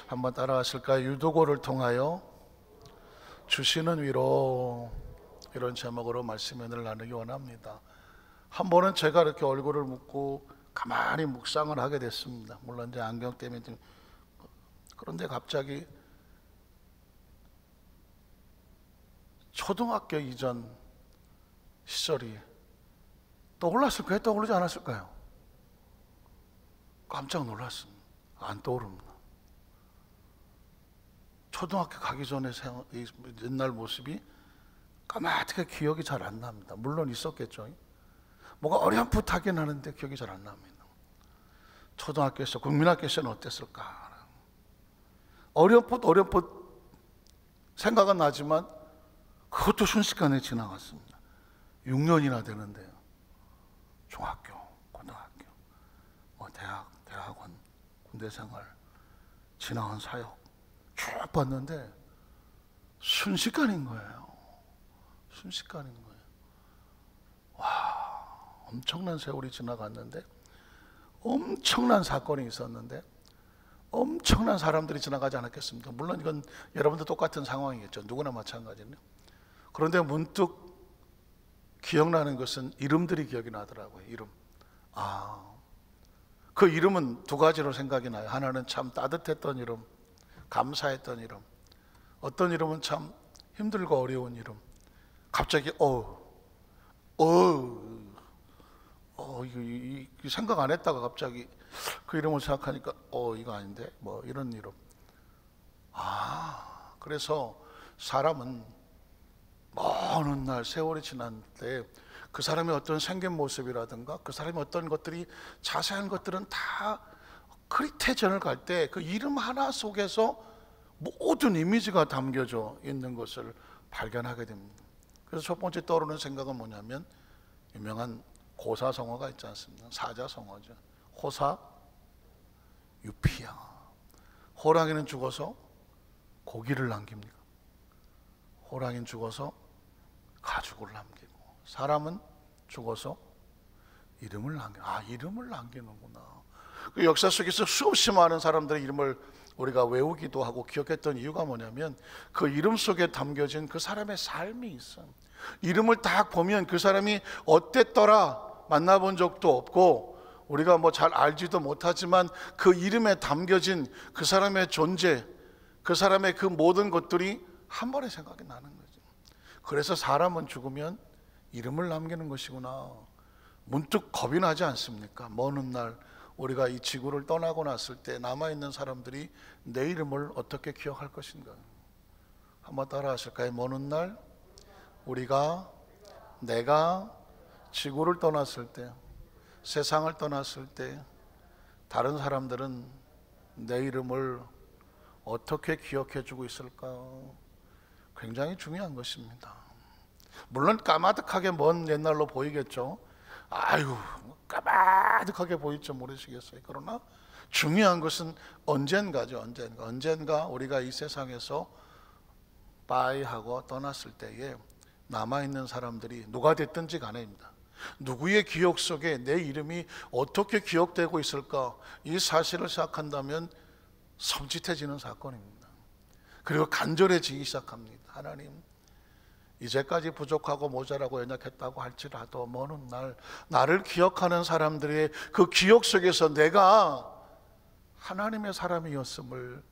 한번 따라하실까요? 유도고를 통하여 주시는 위로, 이런 제목으로 말씀을 나누기 원합니다. 한 번은 제가 이렇게 얼굴을 묶고 가만히 묵상을 하게 됐습니다. 물론 이제 안경 때문에 좀. 그런데 갑자기 초등학교 이전 시절이 떠올랐을까요? 떠오르지 않았을까요? 깜짝 놀랐습니다. 안 떠오릅니다. 초등학교 가기 전에 옛날 모습이 까맣게 기억이 잘 안 납니다. 물론 있었겠죠. 뭐가 어렴풋하긴 하는데 기억이 잘 안 납니다. 초등학교에서, 국민학교에서는 어땠을까? 어렴풋 생각은 나지만 그것도 순식간에 지나갔습니다. 6년이나 되는데요. 중학교, 고등학교, 대학원, 군대생활, 지나간 사역 쭉 봤는데 순식간인 거예요. 순식간인 거예요. 와, 엄청난 세월이 지나갔는데, 엄청난 사건이 있었는데, 엄청난 사람들이 지나가지 않았겠습니까? 물론 이건 여러분도 똑같은 상황이겠죠. 누구나 마찬가지네요. 그런데 문득 기억나는 것은 이름들이 기억이 나더라고요. 이름. 그 이름은 두 가지로 생각이 나요. 하나는 참 따뜻했던 이름, 감사했던 이름. 어떤 이름은 참 힘들고 어려운 이름. 갑자기 이거 생각 안 했다가 갑자기 그 이름을 생각하니까 이거 아닌데, 뭐 이런 이름. 그래서 사람은 먼 날 세월이 지난 때 그 사람의 어떤 생긴 모습이라든가 그 사람의 어떤 것들이, 자세한 것들은 다 크리테전을 갈 때 그 이름 하나 속에서 모든 이미지가 담겨져 있는 것을 발견하게 됩니다. 그래서 첫 번째 떠오르는 생각은 뭐냐면, 유명한 고사성어가 있지 않습니까? 사자성어죠. 호사, 유피야. 호랑이는 죽어서 고기를 남깁니까? 호랑이는 죽어서 가죽을 남기고, 사람은 죽어서 이름을 이름을 남기는구나. 그 역사 속에서 수없이 많은 사람들의 이름을 우리가 외우기도 하고 기억했던 이유가 뭐냐면, 그 이름 속에 담겨진 그 사람의 삶이 있어요. 이름을 딱 보면 그 사람이 어땠더라 만나본 적도 없고 우리가 뭐 잘 알지도 못하지만 그 이름에 담겨진 그 사람의 존재, 그 사람의 그 모든 것들이 한 번에 생각이 나는 거죠. 그래서 사람은 죽으면 이름을 남기는 것이구나. 문득 겁이 나지 않습니까? 먼 날 우리가 이 지구를 떠나고 났을 때 남아있는 사람들이 내 이름을 어떻게 기억할 것인가. 한번 따라 하실까요? 먼 날 내가 지구를 떠났을 때, 세상을 떠났을 때 다른 사람들은 내 이름을 어떻게 기억해 주고 있을까? 굉장히 중요한 것입니다. 물론 까마득하게 먼 옛날로 보이겠죠. 까마득하게 보일지 모르시겠어요. 그러나 중요한 것은 언젠가죠. 언젠가 우리가 이 세상에서 빠이하고 떠났을 때에 남아있는 사람들이 누가 됐든지 간에입니다. 누구의 기억 속에 내 이름이 어떻게 기억되고 있을까, 이 사실을 생각한다면 섬찟해지는 사건입니다. 그리고 간절해지기 시작합니다. 하나님, 이제까지 부족하고 모자라고 연약했다고 할지라도 먼 날 나를 기억하는 사람들의 그 기억 속에서 내가 하나님의 사람이었음을,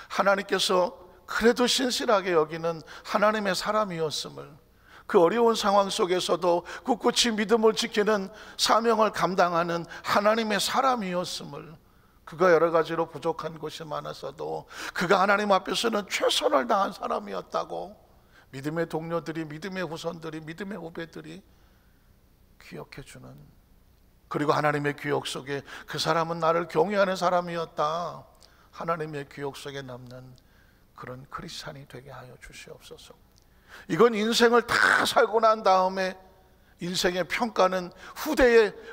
하나님께서 그래도 신실하게 여기는 하나님의 사람이었음을, 그 어려운 상황 속에서도 꿋꿋이 믿음을 지키는 사명을 감당하는 하나님의 사람이었음을, 그가 여러 가지로 부족한 것이 많았어도 그가 하나님 앞에서는 최선을 다한 사람이었다고 믿음의 동료들이, 믿음의 후손들이, 믿음의 후배들이 기억해 주는, 그리고 하나님의 기억 속에 그 사람은 나를 경외하는 사람이었다, 하나님의 기억 속에 남는 그런 크리스찬이 되게 하여 주시옵소서. 이건 인생을 다 살고 난 다음에 인생의 평가는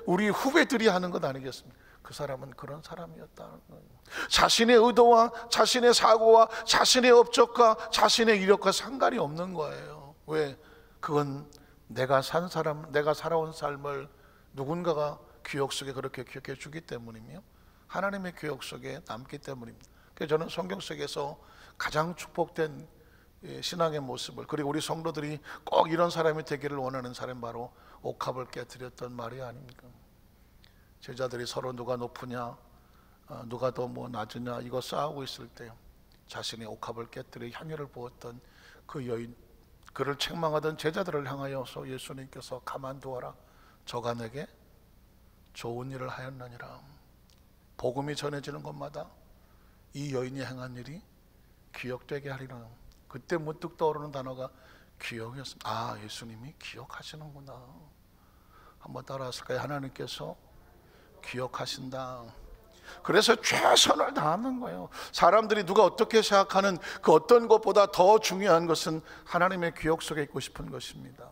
우리 후배들이 하는 것 아니겠습니까? 그 사람은 그런 사람이었다는 거예요. 자신의 의도와 자신의 사고와 자신의 업적과 자신의 이력과 상관이 없는 거예요. 왜? 그건 내가 살아온 삶을 누군가가 기억 속에 그렇게 기억해 주기 때문이며 하나님의 기억 속에 남기 때문입니다. 그래서 저는 성경 속에서 가장 축복된 신앙의 모습을, 그리고 우리 성도들이 꼭 이런 사람이 되기를 원하는 사람이 바로 옥합을 깨뜨렸던 마리아 아닙니까? 제자들이 서로 누가 높으냐, 누가 더 뭐 낮으냐 이거 싸우고 있을 때 자신의 옥합을 깨뜨려 향유를 부었던 그 여인, 그를 책망하던 제자들을 향하여서 예수님께서 가만두어라, 저가 내게 좋은 일을 하였느니라. 복음이 전해지는 곳마다 이 여인이 행한 일이 기억되게 하리라. 그때 문득 떠오르는 단어가 기억이었습니다. 아, 예수님이 기억하시는구나. 한번 따라하실까요? 하나님께서 기억하신다. 그래서 최선을 다하는 거예요. 사람들이 누가 어떻게 생각하는 그 어떤 것보다 더 중요한 것은 하나님의 기억 속에 있고 싶은 것입니다.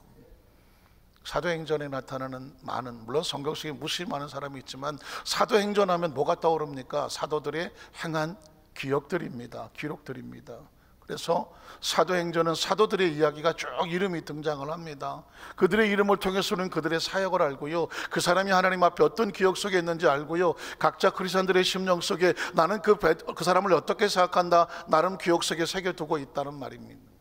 사도행전에 나타나는 많은, 물론 성경 속에 무시 많은 사람이 있지만 사도행전 하면 뭐가 떠오릅니까? 사도들의 행한 기억들입니다. 기록들입니다. 그래서 사도행전은 사도들의 이야기가 쭉 이름이 등장을 합니다. 그들의 이름을 통해서는 그들의 사역을 알고요, 그 사람이 하나님 앞에 어떤 기억 속에 있는지 알고요, 각자 그리스도인들의 심령 속에 나는 그 사람을 어떻게 생각한다, 나름 기억 속에 새겨두고 있다는 말입니다.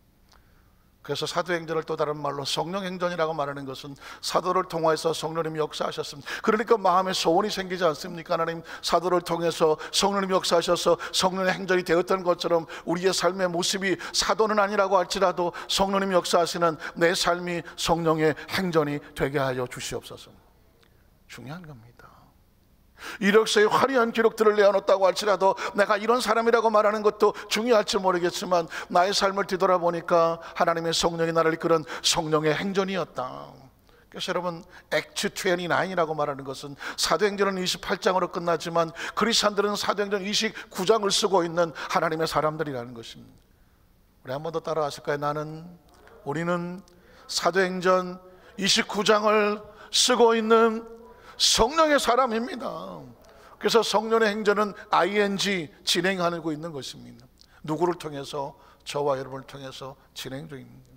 그래서 사도행전을 또 다른 말로 성령행전이라고 말하는 것은 사도를 통해서 성령님이 역사하셨습니다. 그러니까 마음에 소원이 생기지 않습니까? 하나님 사도를 통해서 성령님이 역사하셔서 성령의 행전이 되었던 것처럼 우리의 삶의 모습이 사도는 아니라고 할지라도 성령님이 역사하시는 내 삶이 성령의 행전이 되게 하여 주시옵소서. 중요한 겁니다. 이력서에 화려한 기록들을 내어놓았다고 할지라도 내가 이런 사람이라고 말하는 것도 중요할지 모르겠지만 나의 삶을 뒤돌아보니까 하나님의 성령이 나를 이끄는 성령의 행전이었다. 그래서 여러분, 액트 29이라고 말하는 것은 사도행전은 28장으로 끝나지만 그리스도인들은 사도행전 29장을 쓰고 있는 하나님의 사람들이라는 것입니다. 우리 한 번 더 따라 하실까요? 우리는 사도행전 29장을 쓰고 있는 성령의 사람입니다. 그래서 성령의 행전은 ing, 진행하고 있는 것입니다. 누구를 통해서? 저와 여러분을 통해서 진행 중입니다.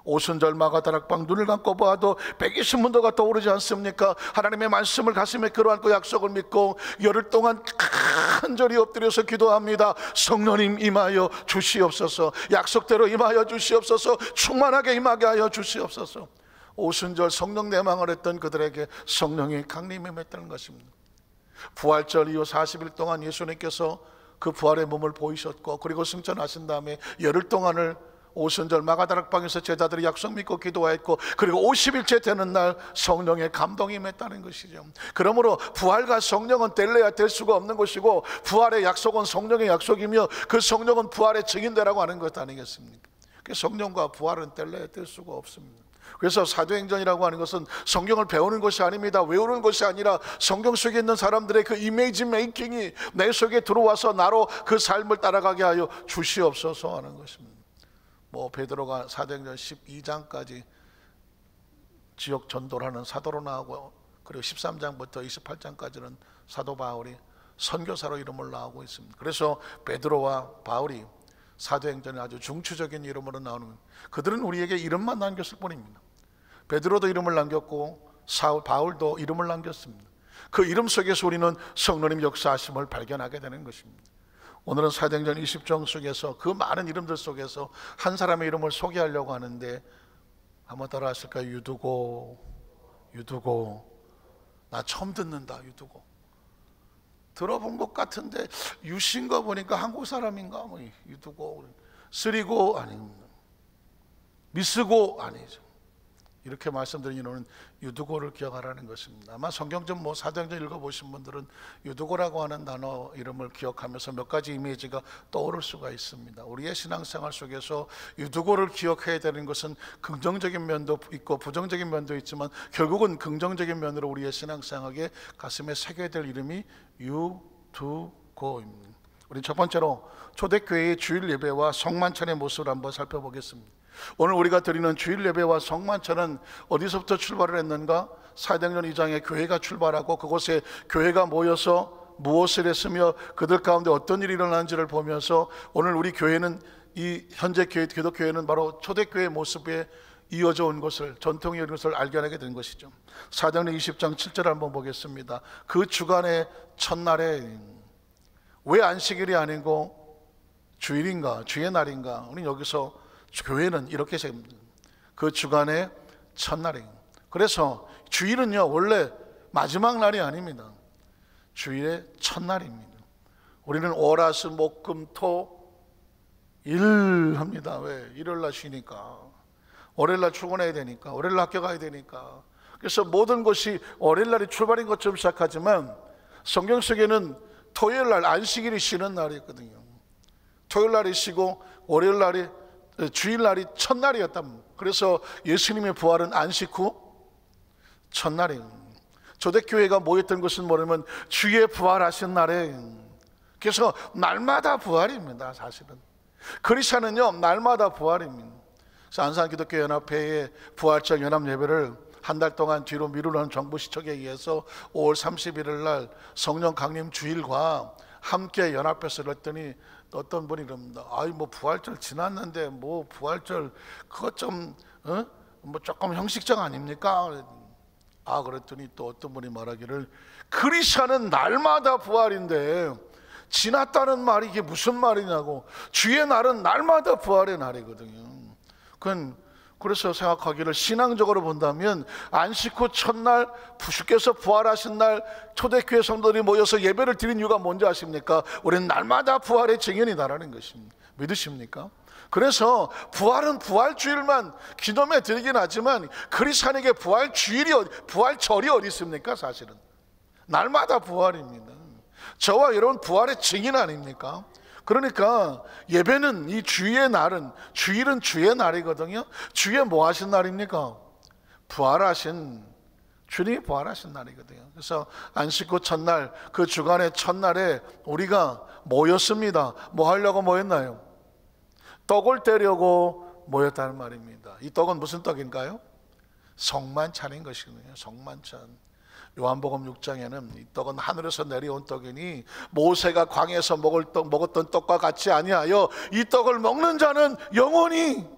오순절 마가다락방 눈을 감고 보아도 120문도가 떠오르지 않습니까? 하나님의 말씀을 가슴에 끌어안고 약속을 믿고 열흘 동안 간절히 엎드려서 기도합니다. 성령님 임하여 주시옵소서. 약속대로 임하여 주시옵소서. 충만하게 임하게 하여 주시옵소서. 오순절 성령 내망을 했던 그들에게 성령이 강림해 맺다는 것입니다. 부활절 이후 40일 동안 예수님께서 그 부활의 몸을 보이셨고, 그리고 승천하신 다음에 열흘 동안을 오순절 마가다락방에서 제자들이 약속 믿고 기도했고, 그리고 50일째 되는 날 성령의 감동이 임했다는 것이죠. 그러므로 부활과 성령은 뗄래야 뗄 수가 없는 것이고, 부활의 약속은 성령의 약속이며 그 성령은 부활의 증인되라고 하는 것 아니겠습니까? 성령과 부활은 뗄래야 뗄 수가 없습니다. 그래서 사도행전이라고 하는 것은 성경을 배우는 것이 아닙니다. 외우는 것이 아니라 성경 속에 있는 사람들의 그 이미지 메이킹이 내 속에 들어와서 나로 그 삶을 따라가게 하여 주시옵소서 하는 것입니다. 베드로가 사도행전 12장까지 지역 전도를 하는 사도로 나오고, 그리고 13장부터 28장까지는 사도 바울이 선교사로 이름을 나오고 있습니다. 그래서 베드로와 바울이 사도행전에 아주 중추적인 이름으로 나오는, 그들은 우리에게 이름만 남겼을 뿐입니다. 베드로도 이름을 남겼고 바울도 이름을 남겼습니다. 그 이름 속에서 우리는 성령님 역사하심을 발견하게 되는 것입니다. 오늘은 사도행전 20장 속에서 그 많은 이름들 속에서 한 사람의 이름을 소개하려고 하는데, 한번 따라 하실까요? 유두고. 나 처음 듣는다. 유두고. 들어본 것 같은데 유신 거 보니까 한국 사람인가? 유두고. 쓰리고 아닙니다. 미쓰고 아니죠. 이렇게 말씀드린 이유는 유두고를 기억하라는 것입니다. 아마 성경전 사도행전 읽어보신 분들은 유두고라고 하는 단어 이름을 기억하면서 몇 가지 이미지가 떠오를 수가 있습니다. 우리의 신앙생활 속에서 유두고를 기억해야 되는 것은 긍정적인 면도 있고 부정적인 면도 있지만, 결국은 긍정적인 면으로 우리의 신앙생활에 가슴에 새겨야 될 이름이 유두고입니다. 우리 첫 번째로 초대교회의 주일 예배와 성만찬의 모습을 한번 살펴보겠습니다. 오늘 우리가 드리는 주일 예배와 성만찬은 어디서부터 출발을 했는가? 사도행전 2장에 교회가 출발하고 그곳에 교회가 모여서 무엇을 했으며 그들 가운데 어떤 일이 일어나는지를 보면서, 오늘 우리 교회는, 이 현재 기독교회는 바로 초대교회의 모습에 이어져 온 것을, 전통이 이런 것을 알게 된 것이죠. 사도행전 20장 7절 한번 보겠습니다. 그 주간의 첫날에, 왜 안식일이 아니고 주일인가 주의 날인가, 우리 여기서 교회는 이렇게 생각합니다. 그 주간의 첫날이에요. 그래서 주일은요 원래 마지막 날이 아닙니다. 주일의 첫날입니다. 우리는 월화수 목금토 일합니다. 왜? 일요일날 쉬니까, 월요일날 출근해야 되니까, 월요일날 학교 가야 되니까. 그래서 모든 것이 월요일날이 출발인 것처럼 시작하지만 성경 속에는 토요일날 안식일이 쉬는 날이 있거든요. 토요일날이 쉬고 월요일날이, 주일날이 첫날이었다. 그래서 예수님의 부활은 안식 후 첫날이에요. 초대교회가 모였던 것은 뭐냐면 주의 부활하신 날에, 그래서 날마다 부활입니다. 사실은 크리스천은요 날마다 부활입니다. 그래서 안산기독교연합회의 부활절 연합 예배를 한 달 동안 뒤로 미루는 정부 시청에 의해서 5월 31일 날 성령 강림 주일과 함께 연합해서 했더니 어떤 분이 이럽니다. 아이 뭐 부활절 지났는데 뭐 부활절 그것 좀 뭐 조금 형식적 아닙니까? 아, 그랬더니 또 어떤 분이 말하기를, 크리스천은 날마다 부활인데 지났다는 말이 이게 무슨 말이냐고. 주의 날은 날마다 부활의 날이거든요. 그래서 생각하기를, 신앙적으로 본다면 안식 후 첫날 주께서 부활하신 날 초대교회 성도들이 모여서 예배를 드린 이유가 뭔지 아십니까? 우리는 날마다 부활의 증인이다라는 것입니다. 믿으십니까? 그래서 부활은 부활주일만 기념해 드리긴 하지만 크리스찬에게 부활절이 어디 있습니까? 사실은 날마다 부활입니다. 저와 여러분 부활의 증인 아닙니까? 그러니까 예배는, 이 주의 날은, 주일은 주의 날이거든요. 주의 뭐 하신 날입니까? 부활하신, 주님이 부활하신 날이거든요. 그래서 안식 후 첫날, 그 주간의 첫날에 우리가 모였습니다. 뭐 하려고 모였나요? 떡을 떼려고 모였다는 말입니다. 이 떡은 무슨 떡인가요? 성만찬인 것이거든요. 성만찬. 요한복음 6장에는 이 떡은 하늘에서 내려온 떡이니 모세가 광야에서 먹었던 떡과 같이 아니하여 이 떡을 먹는 자는 영원히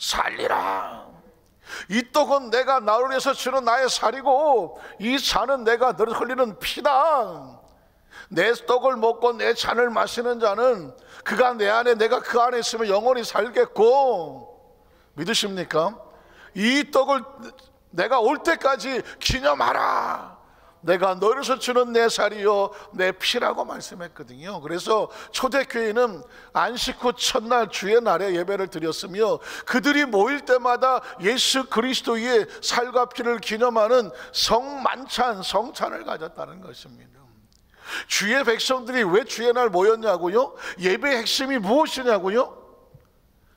살리라. 이 떡은 내가 나를 위해서 주는 나의 살이고 이 잔은 내가 늘 흘리는 피다. 내 떡을 먹고 내 잔을 마시는 자는 그가 내 안에 내가 그 안에 있으면 영원히 살겠고. 믿으십니까? 이 떡을 내가 올 때까지 기념하라. 내가 너희로서 주는 내 살이요 내 피라고 말씀했거든요. 그래서 초대교회는 안식 후 첫날 주의 날에 예배를 드렸으며 그들이 모일 때마다 예수 그리스도의 살과 피를 기념하는 성만찬, 성찬을 가졌다는 것입니다. 주의 백성들이 왜 주의 날 모였냐고요? 예배의 핵심이 무엇이냐고요?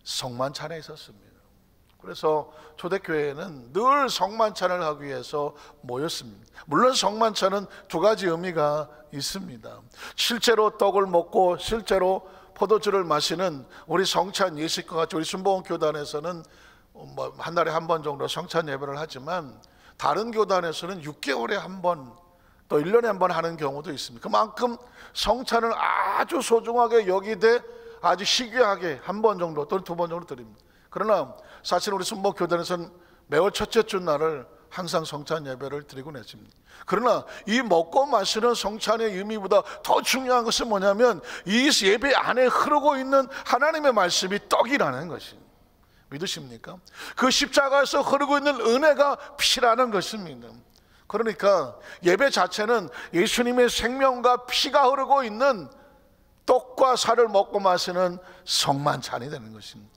성만찬에 있었습니다. 그래서 초대교회는 늘 성만찬을 하기 위해서 모였습니다. 물론 성만찬은 두 가지 의미가 있습니다. 실제로 떡을 먹고 실제로 포도주를 마시는 우리 성찬 예식과 같이 우리 순복음 교단에서는 한 달에 한 번 정도 성찬 예배를 하지만 다른 교단에서는 6개월에 한 번, 또 1년에 한 번 하는 경우도 있습니다. 그만큼 성찬을 아주 소중하게 여기되 아주 희귀하게 한 번 정도 또는 두 번 정도 드립니다. 그러나 사실 우리 순복 교단에서는 매월 첫째 주 날을 항상 성찬 예배를 드리곤 했습니다. 그러나 이 먹고 마시는 성찬의 의미보다 더 중요한 것은 뭐냐면 이 예배 안에 흐르고 있는 하나님의 말씀이 떡이라는 것입니다. 믿으십니까? 그 십자가에서 흐르고 있는 은혜가 피라는 것입니다. 그러니까 예배 자체는 예수님의 생명과 피가 흐르고 있는 떡과 살을 먹고 마시는 성만찬이 되는 것입니다.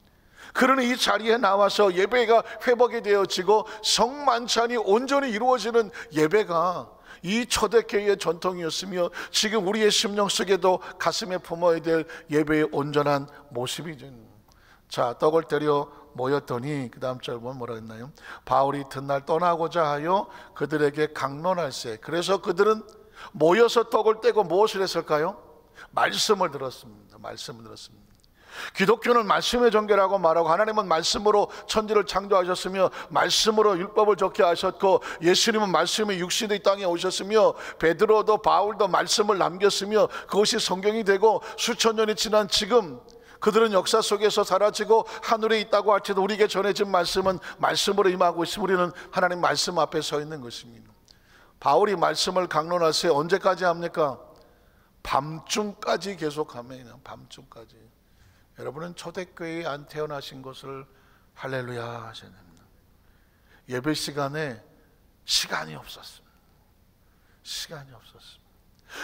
그러니 이 자리에 나와서 예배가 회복이 되어지고 성만찬이 온전히 이루어지는 예배가 이 초대교회의 전통이었으며 지금 우리의 심령 속에도 가슴에 품어야 될 예배의 온전한 모습이죠. 자, 떡을 때려 모였더니 그 다음 절 보면 뭐라 했나요? 바울이 이튿날 떠나고자 하여 그들에게 강론할세. 그래서 그들은 모여서 떡을 떼고 무엇을 했을까요? 말씀을 들었습니다. 말씀을 들었습니다. 기독교는 말씀의 전개라고 말하고 하나님은 말씀으로 천지를 창조하셨으며 말씀으로 율법을 적게 하셨고 예수님은 말씀이 육신의 땅에 오셨으며 베드로도 바울도 말씀을 남겼으며 그것이 성경이 되고 수천 년이 지난 지금 그들은 역사 속에서 사라지고 하늘에 있다고 할지라도 우리에게 전해진 말씀은 말씀으로 임하고 있으며 우리는 하나님 말씀 앞에 서 있는 것입니다. 바울이 말씀을 강론하세요. 언제까지 합니까? 밤중까지 계속하면 밤중까지. 여러분은 초대교회에 안 태어나신 것을 할렐루야 하셔야 됩니다. 예배 시간에 시간이 없었습니다. 시간이 없었습니다.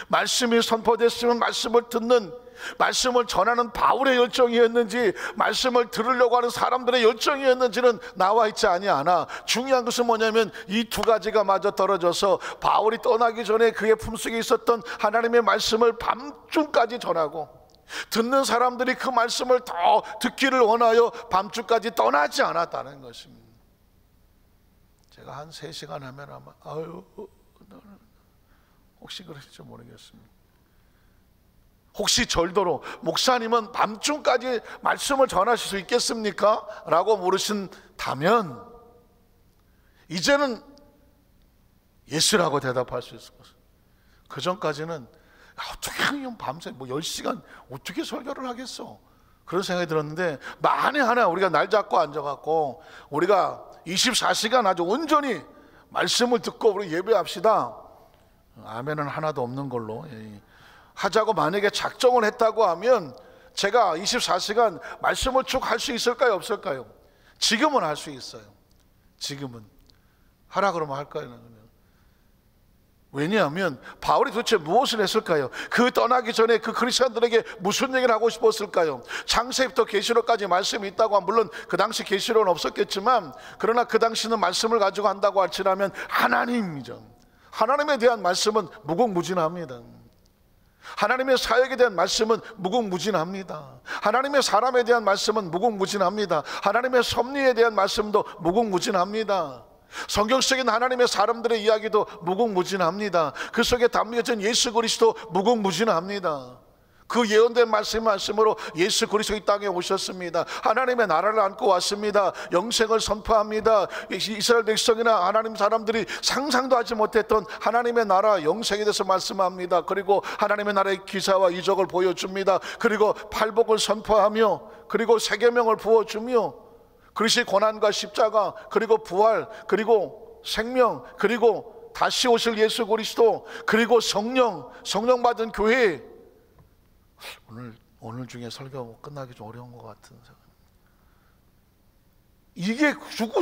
말씀이 선포됐으면 말씀을 듣는, 말씀을 전하는 바울의 열정이었는지 말씀을 들으려고 하는 사람들의 열정이었는지는 나와 있지 아니하나, 중요한 것은 뭐냐면 이 두 가지가 마저 떨어져서 바울이 떠나기 전에 그의 품속에 있었던 하나님의 말씀을 밤중까지 전하고, 듣는 사람들이 그 말씀을 더 듣기를 원하여 밤중까지 떠나지 않았다는 것입니다. 제가 한 3시간 하면 아마 혹시 그러실지 모르겠습니다. 혹시 절도로 목사님은 밤중까지 말씀을 전하실 수 있겠습니까? 라고 물으신다면 이제는 예스라고 대답할 수 있을 것입니다. 그 전까지는 어떻게 밤새 10시간 어떻게 설교를 하겠어? 그런 생각이 들었는데, 만에 하나 우리가 날 잡고 앉아갖고 우리가 24시간 아주 온전히 말씀을 듣고 우리 예배합시다. 아멘은 하나도 없는 걸로 하자고 만약에 작정을 했다고 하면 제가 24시간 말씀을 쭉 할 수 있을까요? 없을까요? 지금은 할 수 있어요. 지금은 하라 그러면 할까요? 왜냐하면 바울이 도대체 무엇을 했을까요? 그 떠나기 전에 그 그리스도인들에게 무슨 얘기를 하고 싶었을까요? 창세기부터 계시록까지 말씀이 있다고 하면, 물론 그 당시 계시록은 없었겠지만, 그러나 그 당시는 말씀을 가지고 한다고 할지라면 하나님이죠. 하나님에 대한 말씀은 무궁무진합니다. 하나님의 사역에 대한 말씀은 무궁무진합니다. 하나님의 사람에 대한 말씀은 무궁무진합니다. 하나님의 섭리에 대한 말씀도 무궁무진합니다. 성경 속에 있는 하나님의 사람들의 이야기도 무궁무진합니다. 그 속에 담겨진 예수 그리스도 무궁무진합니다. 그 예언된 말씀으로 예수 그리스도 이 땅에 오셨습니다. 하나님의 나라를 안고 왔습니다. 영생을 선포합니다. 이스라엘 백성이나 하나님 사람들이 상상도 하지 못했던 하나님의 나라 영생에 대해서 말씀합니다. 그리고 하나님의 나라의 기사와 이적을 보여줍니다. 그리고 팔복을 선포하며, 그리고 세계명을 부어주며, 그리스도의 고난과 십자가, 그리고 부활, 그리고 생명, 그리고 다시 오실 예수 그리스도, 그리고 성령 받은 교회. 오늘 중에 설교 끝나기 좀 어려운 것 같은 생각. 이게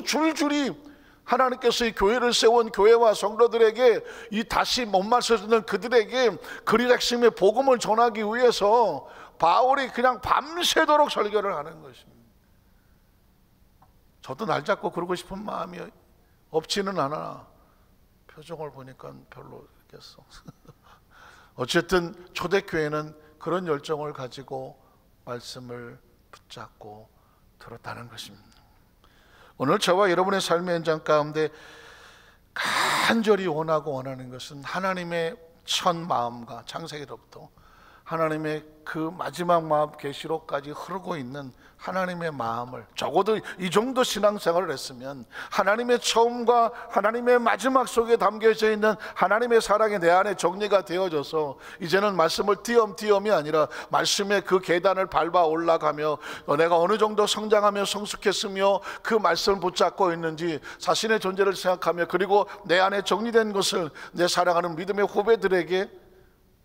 줄줄이 하나님께서 이 교회를 세운 교회와 성도들에게, 이 다시 못 말씀듣는 그들에게 그리스도 핵심의 복음을 전하기 위해서 바울이 그냥 밤새도록 설교를 하는 것입니다. 저도 날 잡고 그러고 싶은 마음이 없지는 않아. 표정을 보니까 별로 있겠어. 어쨌든 초대교회는 그런 열정을 가지고 말씀을 붙잡고 들었다는 것입니다. 오늘 저와 여러분의 삶의 현장 가운데 간절히 원하고 원하는 것은 하나님의 첫 마음과 창세기로부터 하나님의 그 마지막 마음 계시록까지 흐르고 있는 하나님의 마음을, 적어도 이 정도 신앙생활을 했으면 하나님의 처음과 하나님의 마지막 속에 담겨져 있는 하나님의 사랑이 내 안에 정리가 되어져서 이제는 말씀을 띄엄띄엄이 아니라 말씀의 그 계단을 밟아 올라가며 내가 어느 정도 성장하며 성숙했으며 그 말씀을 붙잡고 있는지 자신의 존재를 생각하며, 그리고 내 안에 정리된 것을 내 사랑하는 믿음의 후배들에게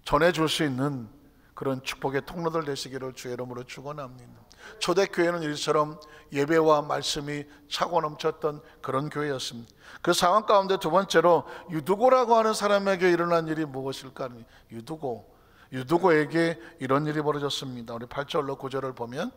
전해줄 수 있는 그런 축복의 통로들 되시기를 주의 이름으로 축원합니다. 초대교회는 이처럼 예배와 말씀이 차고 넘쳤던 그런 교회였습니다. 그 상황 가운데 두 번째로 유두고라고 하는 사람에게 일어난 일이 무엇일까? 유두고에게 이런 일이 벌어졌습니다. 우리 8절로 9절을 보면,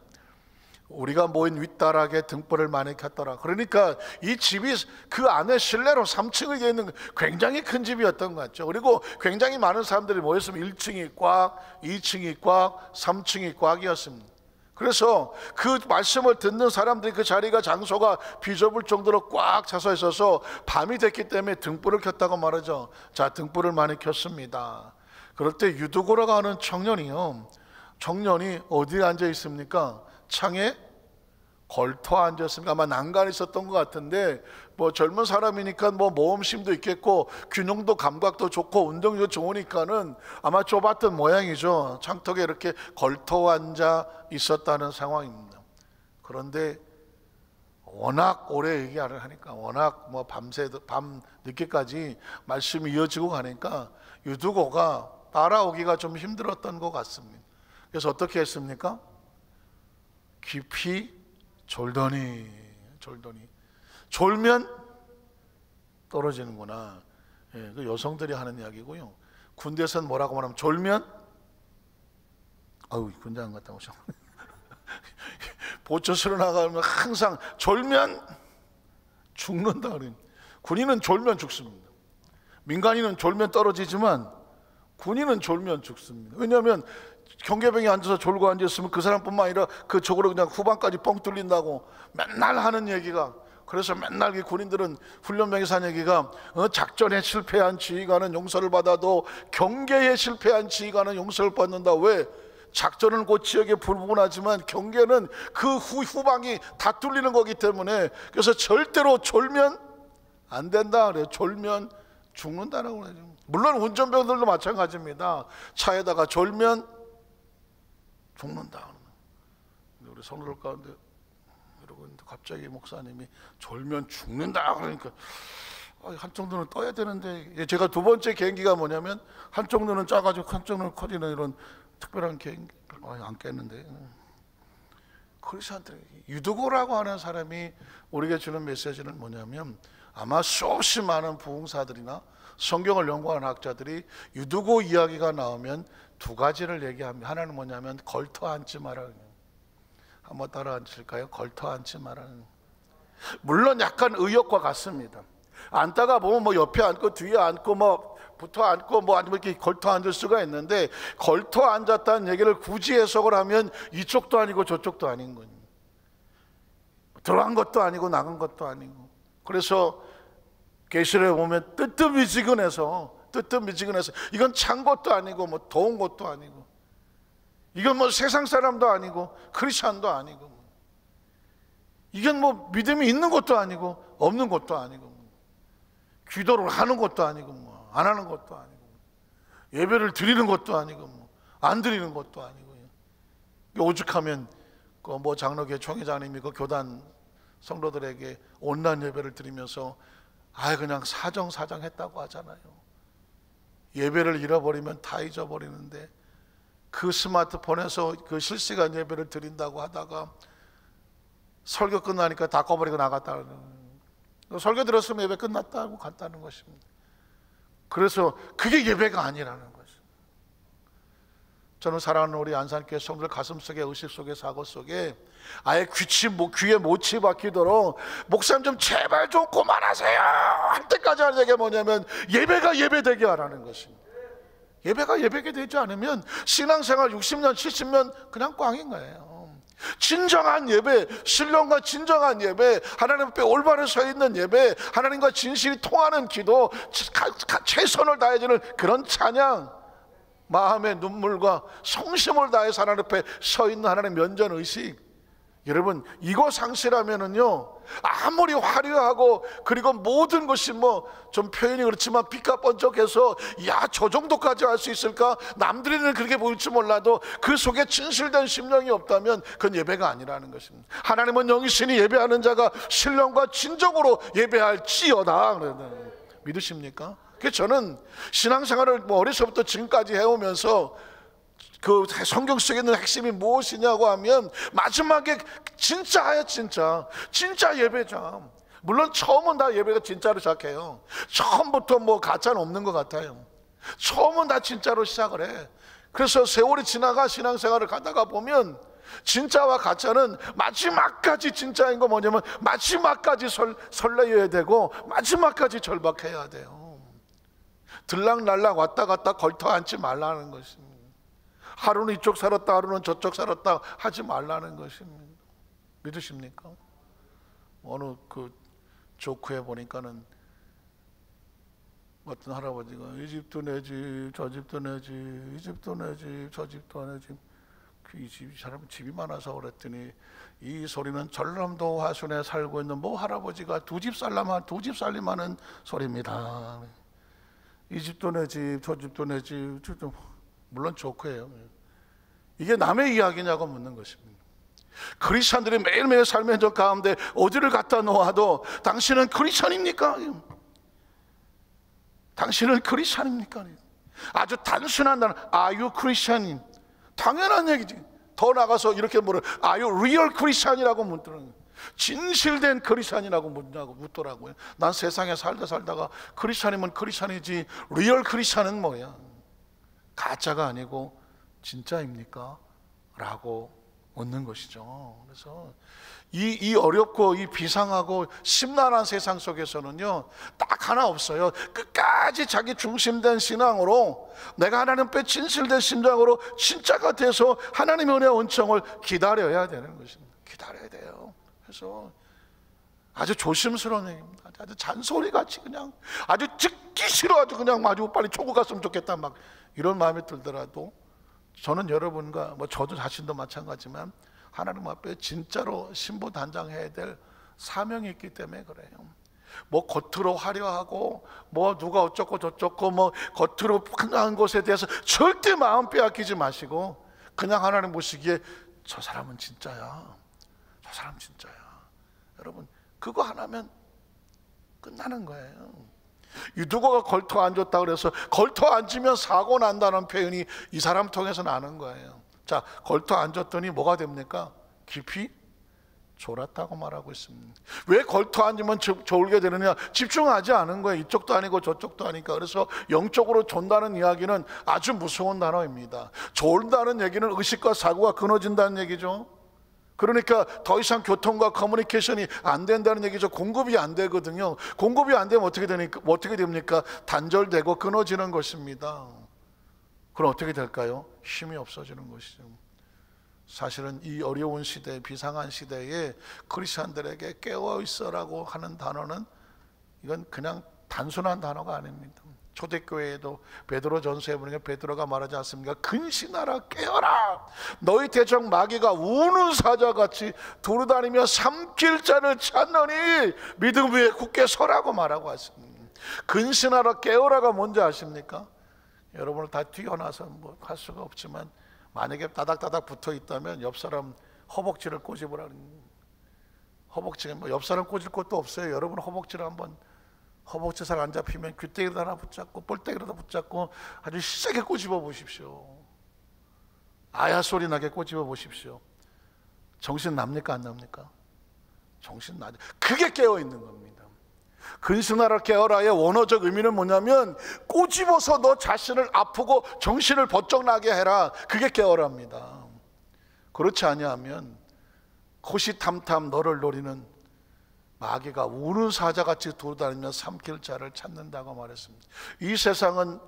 우리가 모인 윗다락에 등불을 많이 켰더라. 그러니까 이 집이 그 안에 실내로 3층에 있는 굉장히 큰 집이었던 것 같죠. 그리고 굉장히 많은 사람들이 모였으면 1층이 꽉, 2층이 꽉, 3층이 꽉이었습니다. 그래서 그 말씀을 듣는 사람들이 그 자리가, 장소가 비좁을 정도로 꽉 차서 있어서 밤이 됐기 때문에 등불을 켰다고 말하죠. 자, 등불을 많이 켰습니다. 그럴 때 유두고라고 하는 청년이 어디에 앉아 있습니까? 창에 걸터 앉았습니까? 아마 난간에 있었던 것 같은데, 뭐 젊은 사람이니까 뭐 모험심도 있겠고 균형도 감각도 좋고 운동도 좋으니까는 아마 좁았던 모양이죠. 창턱에 이렇게 걸터 앉아 있었다는 상황입니다. 그런데 워낙 오래 얘기를 하니까, 워낙 뭐 밤 늦게까지 말씀이 이어지고 가니까 유두고가 따라오기가 좀 힘들었던 것 같습니다. 그래서 어떻게 했습니까? 깊이 졸더니 졸면 떨어지는구나. 예, 그 여성들이 하는 이야기고요. 군대에서는 뭐라고 말하면 졸면, 아유 군대 안 갔다 오셨. 보초스로 나가면 항상 졸면 죽는다 그래요. 군인은 졸면 죽습니다. 민간인은 졸면 떨어지지만 군인은 졸면 죽습니다. 왜냐하면 경계병이 앉아서 졸고 앉았으면 그 사람뿐만 아니라 그 적으로 그냥 후방까지 뻥 뚫린다고 맨날 하는 얘기가, 그래서 맨날 이 군인들은 훈련병에서 하는 얘기가 작전에 실패한 지휘관은 용서를 받아도 경계에 실패한 지휘관은 용서를 받는다. 왜? 작전은 그 지역에 불분하지만 경계는 그 후방이 다 뚫리는 거기 때문에. 그래서 절대로 졸면 안 된다 그래요. 졸면 죽는다라고 그래요. 물론 운전병들도 마찬가지입니다. 차에다가 졸면 죽는다. 우리 성도들 가운데 여러분 갑자기 목사님이 졸면 죽는다 그러니까 한쪽 눈은 떠야 되는데, 제가 두 번째 개인기가 뭐냐면 한쪽 눈은 작아지고 한쪽 눈은 커지는 이런 특별한 개인기. 안 깼는데. 크리스천들 유두고라고 하는 사람이 우리에게 주는 메시지는 뭐냐면, 아마 수없이 많은 부흥사들이나 성경을 연구하는 학자들이 유두고 이야기가 나오면 두 가지를 얘기합니다. 하나는 뭐냐면 걸터 앉지 마라. 한번 따라 앉으실까요? 걸터 앉지 마라. 물론 약간 의역과 같습니다. 앉다가 보면 뭐 옆에 앉고 뒤에 앉고 뭐 붙어 앉고 뭐 아니면 이렇게 걸터 앉을 수가 있는데, 걸터 앉았다는 얘기를 굳이 해석을 하면 이쪽도 아니고 저쪽도 아닌 거예요. 들어간 것도 아니고 나간 것도 아니고. 그래서 계시록에 보면 뜨뜻미지근해서 이건 찬 것도 아니고 뭐 더운 것도 아니고, 이건 뭐 세상 사람도 아니고 크리스찬도 아니고, 이건 뭐 믿음이 있는 것도 아니고 없는 것도 아니고, 기도를 하는 것도 아니고 뭐 안 하는 것도 아니고, 예배를 드리는 것도 아니고 뭐 안 드리는 것도 아니고. 오죽하면 그 뭐 장로교 총회장님이 그 교단 성도들에게 온라인 예배를 드리면서 그냥 사정 했다고 하잖아요. 예배를 잃어버리면 다 잊어버리는데 그 스마트폰에서 그 실시간 예배를 드린다고 하다가 설교 끝나니까 다 꺼버리고 나갔다. 설교 들었으면 예배 끝났다고 갔다는 것입니다. 그래서 그게 예배가 아니라는 것입니다. 저는 사랑하는 우리 안산교회 성도들 가슴속에, 의식 속에, 사고 속에 아예 귀에 못이 박히도록 목사님 좀 제발 좀 그만하세요 할 때까지 하는 얘기가 뭐냐면 예배가 예배되게 하라는 것입니다. 예배가 예배게 되지 않으면 신앙생활 60년 70년 그냥 꽝인 거예요. 진정한 예배, 신령과 진정한 예배, 하나님 앞에 올바로 서 있는 예배, 하나님과 진실이 통하는 기도, 최선을 다해주는 그런 찬양, 마음의 눈물과 성심을 다해서 하나님 앞에 서 있는 하나님의 면전의식, 여러분 이거 상실하면은요 아무리 화려하고 그리고 모든 것이 뭐 좀 표현이 그렇지만 빛과 번쩍해서 야 저 정도까지 할 수 있을까, 남들은 그렇게 보일지 몰라도 그 속에 진실된 심령이 없다면 그건 예배가 아니라는 것입니다. 하나님은 영이시니 예배하는 자가 신령과 진정으로 예배할지어다. 믿으십니까? 그래서 저는 신앙생활을 뭐 어려서부터 지금까지 해오면서 그 성경 속에 있는 핵심이 무엇이냐고 하면 마지막에 진짜야 진짜 예배자. 물론 처음은 다 예배가 진짜로 시작해요. 처음부터 뭐 가짜는 없는 것 같아요. 처음은 다 진짜로 시작을 해. 그래서 세월이 지나가 신앙생활을 가다가 보면 진짜와 가짜는 마지막까지 진짜인 거 뭐냐면 마지막까지 설레어야 되고 마지막까지 절박해야 돼요. 들락날락 왔다 갔다 걸터 앉지 말라는 것입니다. 하루는 이쪽 살았다 하루는 저쪽 살았다 하지 말라는 것입니다. 믿으십니까? 어느 그 조크에 보니까는 어떤 할아버지가 이 집도 내 집, 저 집도 내 집, 이 집도 내 집, 저 집도 내 집. 이 사람 집이 많아서 그랬더니 이 소리는 전남도 화순에 살고 있는 뭐 할아버지가 두 집 살림하는 소리입니다. 이 집도 내 집, 저 집도 내 집. 물론 조크예요. 이게 남의 이야기냐고 묻는 것입니다. 크리스천들이 매일매일 삶의 현장 가운데 어디를 갖다 놓아도 당신은 크리스천입니까? 당신은 크리스천입니까? 아주 단순한 단어, Are you Christian? 당연한 얘기지. 더 나가서 이렇게 물어, Are you real Christian이라고 묻더라고요. 진실된 크리스찬이라고 묻더라고요. 난 세상에 살다가 크리스찬이면 크리스찬이지 리얼 크리스찬은 뭐야? 가짜가 아니고 진짜입니까? 라고 묻는 것이죠. 그래서 이 어렵고 이 비상하고 심란한 세상 속에서는요, 딱 하나 없어요. 끝까지 자기 중심된 신앙으로, 내가 하나님 앞에 진실된 심장으로 진짜가 돼서 하나님의 은혜와 은총을 기다려야 되는 것입니다. 기다려야 돼요. 그래서 아주 조심스러운 얘기입니다. 아주 잔소리같이 그냥 아주 듣기 싫어, 아주 그냥 아주 빨리 초고 갔으면 좋겠다, 막 이런 마음이 들더라도, 저는 여러분과 저도 자신도 마찬가지지만 하나님 앞에 진짜로 신부단장해야 될 사명이 있기 때문에 그래요. 겉으로 화려하고 누가 어쩌고 저쩌고 겉으로 흔한 것에 대해서 절대 마음 빼앗기지 마시고, 그냥 하나님 보시기에 저 사람은 진짜야, 저 사람 진짜야. 여러분, 그거 하나면 끝나는 거예요. 유두고가 걸터 앉았다 그래서 걸터 앉으면 사고 난다는 표현이 이 사람 통해서 나는 거예요. 자, 걸터 앉았더니 뭐가 됩니까? 깊이 졸았다고 말하고 있습니다. 왜 걸터 앉으면 졸게 되느냐? 집중하지 않은 거예요. 이쪽도 아니고 저쪽도 아니까. 그래서 영적으로 존다는 이야기는 아주 무서운 단어입니다. 졸다는 얘기는 의식과 사고가 끊어진다는 얘기죠. 그러니까 더 이상 교통과 커뮤니케이션이 안 된다는 얘기죠. 공급이 안 되거든요. 공급이 안 되면 어떻게 됩니까? 단절되고 끊어지는 것입니다. 그럼 어떻게 될까요? 힘이 없어지는 것이죠. 사실은 이 어려운 시대, 비상한 시대에 크리스천들에게 깨어 있어라고 하는 단어는, 이건 그냥 단순한 단어가 아닙니다. 초대교회에도 베드로전서에 보니까 베드로가 말하지 않습니까? 근신하라, 깨어라, 너희 대적 마귀가 우는 사자같이 두루다니며 삼킬 자를 찾느니 믿음 위에 굳게 서라고 말하고 왔습니다. 근신하라, 깨어라가 뭔지 아십니까? 여러분을 다 뛰어나서 할 수가 없지만, 만약에 따닥따닥 붙어 있다면 옆 사람 허벅지를 꼬집으라는, 허벅지가 옆 사람 꼬질 것도 없어요. 여러분 허벅지를 한번, 허벅지 살 안 잡히면 귀때기로 하나 붙잡고 볼때기로 붙잡고 아주 세게 꼬집어 보십시오. 아야 소리 나게 꼬집어 보십시오. 정신 납니까 안 납니까? 정신 나죠. 그게 깨어 있는 겁니다. 근신하라, 깨어라의 원어적 의미는 뭐냐면 꼬집어서 너 자신을 아프고 정신을 번쩍 나게 해라. 그게 깨어랍니다. 그렇지 아니하면 호시탐탐 너를 노리는 마귀가 우는 사자같이 돌아다니며 삼킬 자를 찾는다고 말했습니다. 이 세상은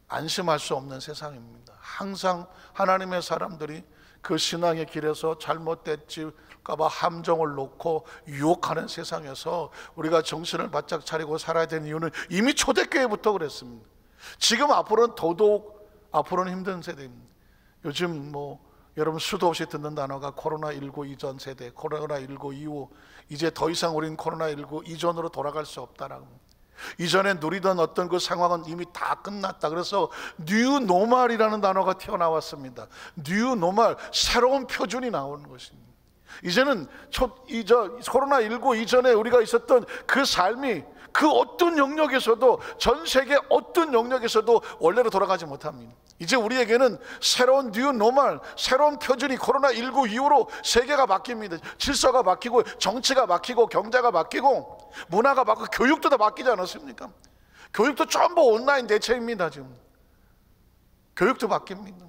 안심할 수 없는 세상입니다. 항상 하나님의 사람들이 그 신앙의 길에서 잘못될까 봐 함정을 놓고 유혹하는 세상에서 우리가 정신을 바짝 차리고 살아야 되는 이유는 이미 초대교회부터 그랬습니다. 지금 앞으로는 더더욱 앞으로는 힘든 세대입니다. 요즘 여러분 수도 없이 듣는 단어가 코로나19 이전 세대, 코로나19 이후, 이제 더 이상 우리는 코로나19 이전으로 돌아갈 수 없다라고. 이전에 누리던 어떤 그 상황은 이미 다 끝났다. 그래서 뉴 노멀이라는 단어가 튀어나왔습니다. 뉴 노멀, 새로운 표준이 나오는 것입니다. 이제는 코로나19 이전에 우리가 있었던 그 삶이 그 어떤 영역에서도, 전 세계 어떤 영역에서도 원래로 돌아가지 못합니다. 이제 우리에게는 새로운 뉴 노멀, 새로운 표준이 코로나19 이후로 세계가 바뀝니다. 질서가 바뀌고, 정치가 바뀌고, 경제가 바뀌고, 문화가 바뀌고, 교육도 다 바뀌지 않았습니까? 교육도 전부 온라인 대체입니다. 지금 교육도 바뀝니다.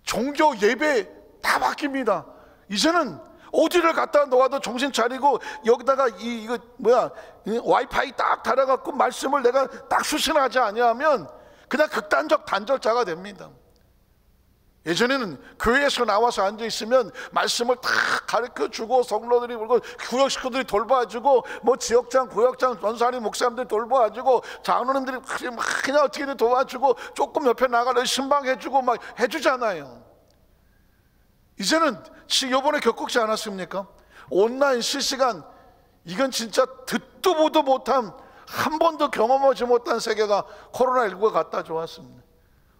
종교 예배 다 바뀝니다. 이제는 어디를 갔다 놓아도 정신 차리고, 여기다가 와이파이 딱 달아갖고 말씀을 내가 딱 수신하지 아니하면 그냥 극단적 단절자가 됩니다. 예전에는 교회에서 나와서 앉아있으면 말씀을 다 가르쳐주고, 성도들이 그리고 구역 식구들이 돌봐주고, 지역장, 구역장, 전사님, 목사님들이 돌봐주고, 장로님들이 그냥 어떻게든 도와주고, 조금 옆에 나가려 신방해주고 막 해주잖아요. 이제는 이번에 겪지 않았습니까? 온라인 실시간, 이건 진짜 듣도 보도 못한, 한 번도 경험하지 못한 세계가 코로나19가 갖다 주었습니다.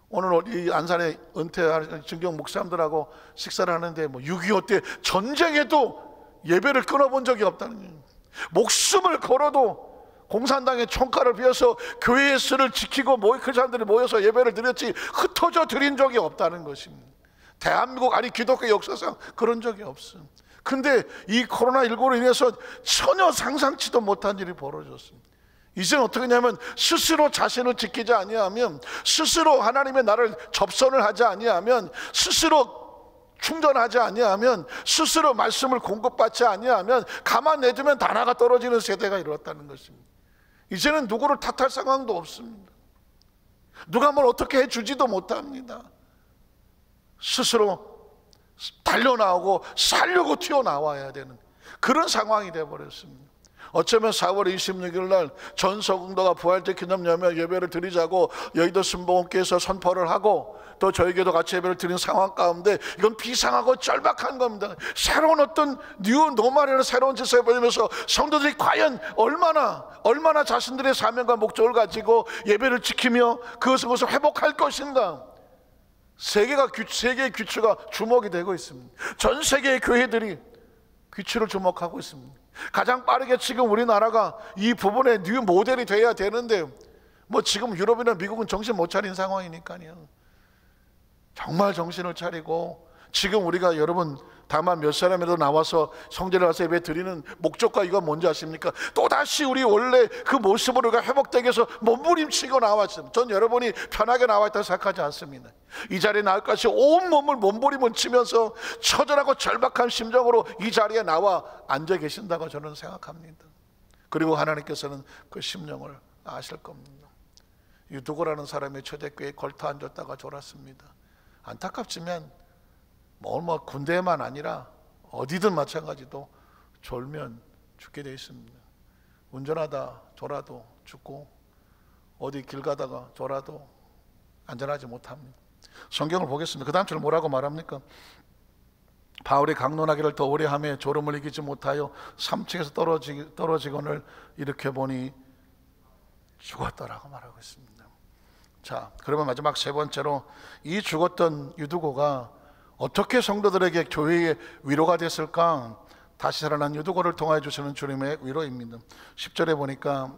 오늘 이 안산에 은퇴한 증경 목사님들하고 식사를 하는데 6.25 때 전쟁에도 예배를 끊어본 적이 없다는 거예요. 목숨을 걸어도 공산당의 총칼을 비워서 교회의 수를 지키고 그 사람들이 모여서 예배를 드렸지 흩어져 드린 적이 없다는 것입니다. 대한민국 아니 기독교 역사상 그런 적이 없습니다. 근데 이 코로나19로 인해서 전혀 상상치도 못한 일이 벌어졌습니다. 이제는 어떻게 하냐면 스스로 자신을 지키지 아니하면, 스스로 하나님의 나를 접선을 하지 아니하면, 스스로 충전하지 아니하면, 스스로 말씀을 공급받지 아니하면 가만 내두면 다 나가 떨어지는 세대가 이루었다는 것입니다. 이제는 누구를 탓할 상황도 없습니다. 누가 뭘 어떻게 해주지도 못합니다. 스스로 달려나오고 살려고 튀어나와야 되는 그런 상황이 되어버렸습니다. 어쩌면 4월 26일 날 전 서궁도가 부활절 기념 예배를 드리자고 여의도 순복음교회에서 선포를 하고 또 저에게도 같이 예배를 드린 상황 가운데 이건 비상하고 절박한 겁니다. 새로운 어떤 뉴 노멀이라는 새로운 질서에 보이면서 성도들이 과연 얼마나 자신들의 사명과 목적을 가지고 예배를 지키며 그것을 회복할 것인가. 세계의 귀추가 주목이 되고 있습니다. 전 세계의 교회들이 귀추를 주목하고 있습니다. 가장 빠르게 지금 우리나라가 이 부분에 뉴 모델이 돼야 되는데 뭐 지금 유럽이나 미국은 정신 못 차린 상황이니까요. 정말 정신을 차리고 지금 우리가 여러분 다만 몇 사람이라도 나와서 성전에 와서 예배 드리는 목적과 이거 뭔지 아십니까? 또다시 우리 원래 그 모습으로 우리가 회복되기 위해서 몸부림치고 나왔습니다. 전 여러분이 편하게 나와 있다고 생각하지 않습니다. 이 자리에 나올 것이 온 몸을 몸부림을 치면서 처절하고 절박한 심정으로 이 자리에 나와 앉아 계신다고 저는 생각합니다. 그리고 하나님께서는 그 심령을 아실 겁니다. 유두고라는 사람이 초대교회에 걸터 앉았다가 졸았습니다. 안타깝지만 뭐 군대만 아니라 어디든 마찬가지도 졸면 죽게 되어 있습니다. 운전하다 졸아도 죽고 어디 길 가다가 졸아도 안전하지 못합니다. 성경을 보겠습니다. 그 다음 절 뭐라고 말합니까? 바울이 강론하기를 더 오래 하며 졸음을 이기지 못하여 3층에서 떨어지거늘 일으켜 보니 죽었다라고 말하고 있습니다. 자, 그러면 마지막 세 번째로 이 죽었던 유두고가 어떻게 성도들에게 교회의 위로가 됐을까? 다시 살아난 유두고를 통하여 주시는 주님의 위로입니다. 10절에 보니까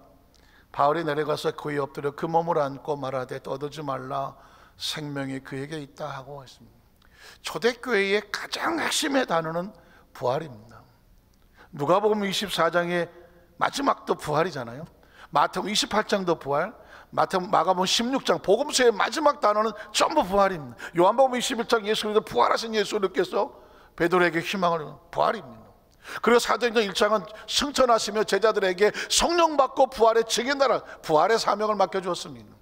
바울이 내려가서 그의 엎드려 그 몸을 안고 말하되 떠들지 말라 생명이 그에게 있다 하고 했습니다. 초대교회의 가장 핵심의 단어는 부활입니다. 누가복음 24장의 마지막도 부활이잖아요. 마태복음 28장도 부활, 마가복음 16장 복음서의 마지막 단어는 전부 부활입니다. 요한복음 21장 예수님도 부활하신 예수님께서 베드로에게 희망을 부활입니다. 그리고 사도행전 1장은 승천하시며 제자들에게 성령 받고 부활의 증인하라 부활의 사명을 맡겨주었습니다.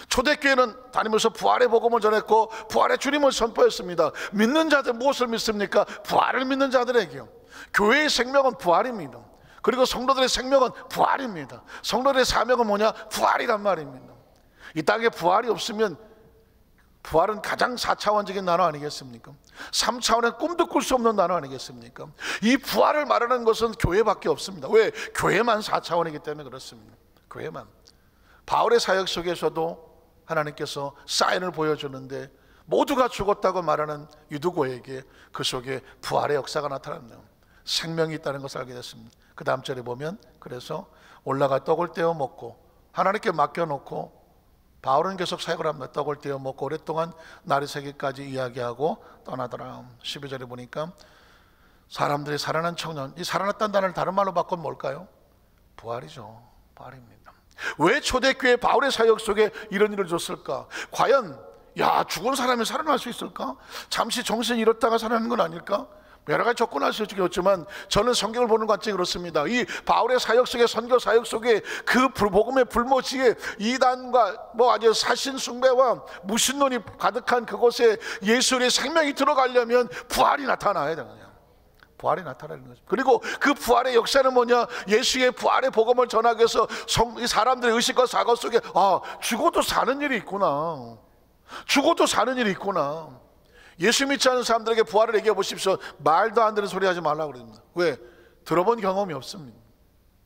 초대교회는 다니면서 부활의 복음을 전했고 부활의 주님을 선포했습니다. 믿는 자들 무엇을 믿습니까? 부활을 믿는 자들에게요. 교회의 생명은 부활입니다. 그리고 성도들의 생명은 부활입니다. 성도들의 사명은 뭐냐? 부활이란 말입니다. 이 땅에 부활이 없으면 부활은 가장 4차원적인 단어 아니겠습니까? 3차원의 꿈도 꿀 수 없는 단어 아니겠습니까? 이 부활을 말하는 것은 교회밖에 없습니다. 왜? 교회만 4차원이기 때문에 그렇습니다. 교회만. 바울의 사역 속에서도 하나님께서 사인을 보여주는데 모두가 죽었다고 말하는 유두고에게 그 속에 부활의 역사가 나타납니다. 생명이 있다는 것을 알게 됐습니다. 그 다음 절에 보면 그래서 올라가 떡을 떼어 먹고 하나님께 맡겨놓고 바울은 계속 사역을 합니다. 떡을 떼어 먹고 오랫동안 날이 새기까지 이야기하고 떠나더라. 12절에 보니까 사람들이 살아난 청년, 이 살아났다는 단어를 다른 말로 바꾸면 뭘까요? 부활이죠. 부활입니다. 왜 초대교회 바울의 사역 속에 이런 일을 줬을까? 과연 죽은 사람이 살아날 수 있을까? 잠시 정신이 잃었다가 살아나는 건 아닐까? 여러 가지 조건할 수 있겠지만 저는 성경을 보는 것 같이 그렇습니다. 이 바울의 사역 속에, 선교 사역 속에 그 복음의 불모지에 이단과 아주 사신 숭배와 무신론이 가득한 그곳에 예수의 생명이 들어가려면 부활이 나타나야 되거든요. 부활이 나타나는 거죠. 그리고 그 부활의 역사는 뭐냐? 예수의 부활의 복음을 전하기 위해서 사람들의 의식과 사고 속에 죽어도 사는 일이 있구나. 죽어도 사는 일이 있구나. 예수 믿지 않는 사람들에게 부활을 얘기해 보십시오. 말도 안 되는 소리 하지 말라고 그럽니다. 왜? 들어본 경험이 없습니다.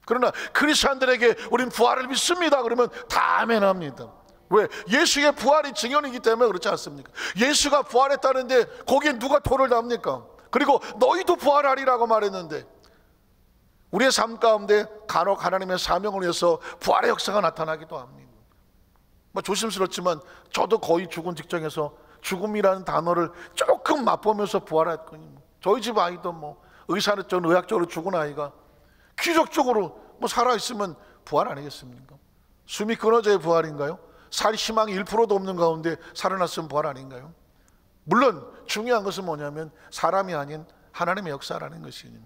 그러나 크리스찬들에게 우린 부활을 믿습니다 그러면 다 아멘 합니다. 왜? 예수의 부활이 증언이기 때문에 그렇지 않습니까? 예수가 부활했다는데 거기에 누가 토를 답니까? 그리고 너희도 부활하리라고 말했는데 우리의 삶 가운데 간혹 하나님의 사명을 위해서 부활의 역사가 나타나기도 합니다. 뭐 조심스럽지만 저도 거의 죽은 직전에서 죽음이라는 단어를 조금 맛보면서 부활했거든요. 저희 집 아이도 뭐 의사는 의학적으로 죽은 아이가 기적적으로 뭐 살아있으면 부활 아니겠습니까? 숨이 끊어져야 부활인가요? 살 희망이 1%도 없는 가운데 살아났으면 부활 아닌가요? 물론 중요한 것은 뭐냐면 사람이 아닌 하나님의 역사라는 것이니,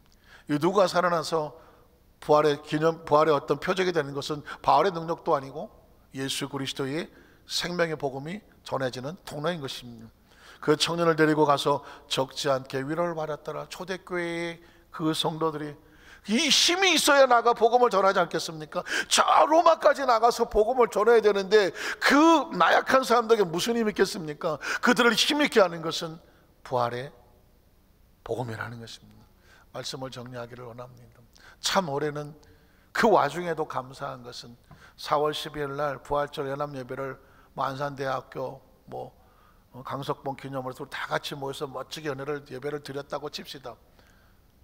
누가 살아나서 부활의 어떤 표적이 되는 것은 바울의 능력도 아니고 예수 그리스도의 생명의 복음이 전해지는 통로인 것입니다. 그 청년을 데리고 가서 적지 않게 위로를 받았더라. 초대교회의 그 성도들이 이 힘이 있어야 나가 복음을 전하지 않겠습니까? 저 로마까지 나가서 복음을 전해야 되는데 그 나약한 사람들에게 무슨 힘이 있겠습니까? 그들을 힘있게 하는 것은 부활의 복음이라는 것입니다. 말씀을 정리하기를 원합니다. 참 올해는 그 와중에도 감사한 것은 4월 12일 날 부활절 연합예배를 안산대학교 강석봉 기념으로 다 같이 모여서 멋지게 예배를 드렸다고 칩시다.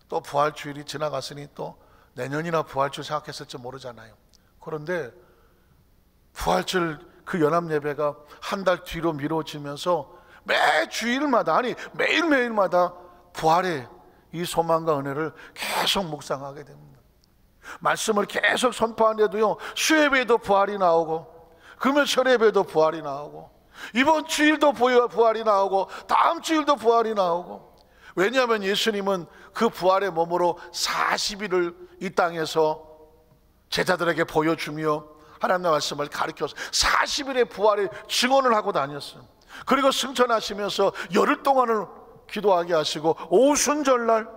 또 부활주일이 지나갔으니 또 내년이나 부활주일 생각했을지 모르잖아요. 그런데 부활절 그 연합예배가 한 달 뒤로 미뤄지면서 매 주일마다, 아니 매일매일마다 부활의 이 소망과 은혜를 계속 묵상하게 됩니다. 말씀을 계속 선포하는데도요, 수예배도 부활이 나오고 금요철 예배도 부활이 나오고 이번 주일도 부활이 나오고 다음 주일도 부활이 나오고. 왜냐하면 예수님은 그 부활의 몸으로 40일을 이 땅에서 제자들에게 보여주며 하나님의 말씀을 가르쳐서 40일의 부활의 증언을 하고 다녔어요. 그리고 승천하시면서 열흘 동안을 기도하게 하시고 오순절날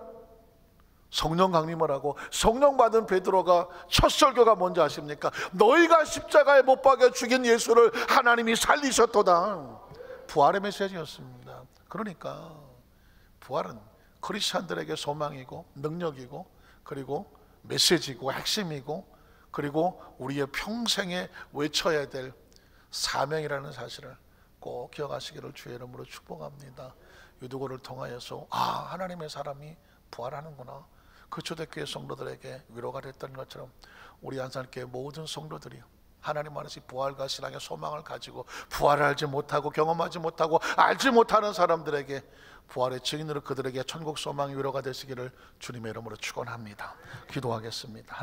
성령 강림을 하고, 성령 받은 베드로가 첫 설교가 뭔지 아십니까? 너희가 십자가에 못 박여 죽인 예수를 하나님이 살리셨도다. 부활의 메시지였습니다. 그러니까 부활은 크리스찬들에게 소망이고 능력이고 그리고 메시지고 핵심이고 그리고 우리의 평생에 외쳐야 될 사명이라는 사실을 꼭 기억하시기를 주의 이름으로 축복합니다. 유두고를 통하여서 하나님의 사람이 부활하는구나, 그 초대교회 성도들에게 위로가 됐던 것처럼 우리 안산교회 모든 성도들이 하나님 안에서 부활과 신앙의 소망을 가지고 부활을 알지 못하고 경험하지 못하고 알지 못하는 사람들에게 부활의 증인으로 그들에게 천국 소망의 위로가 되시기를 주님의 이름으로 축원합니다. 기도하겠습니다.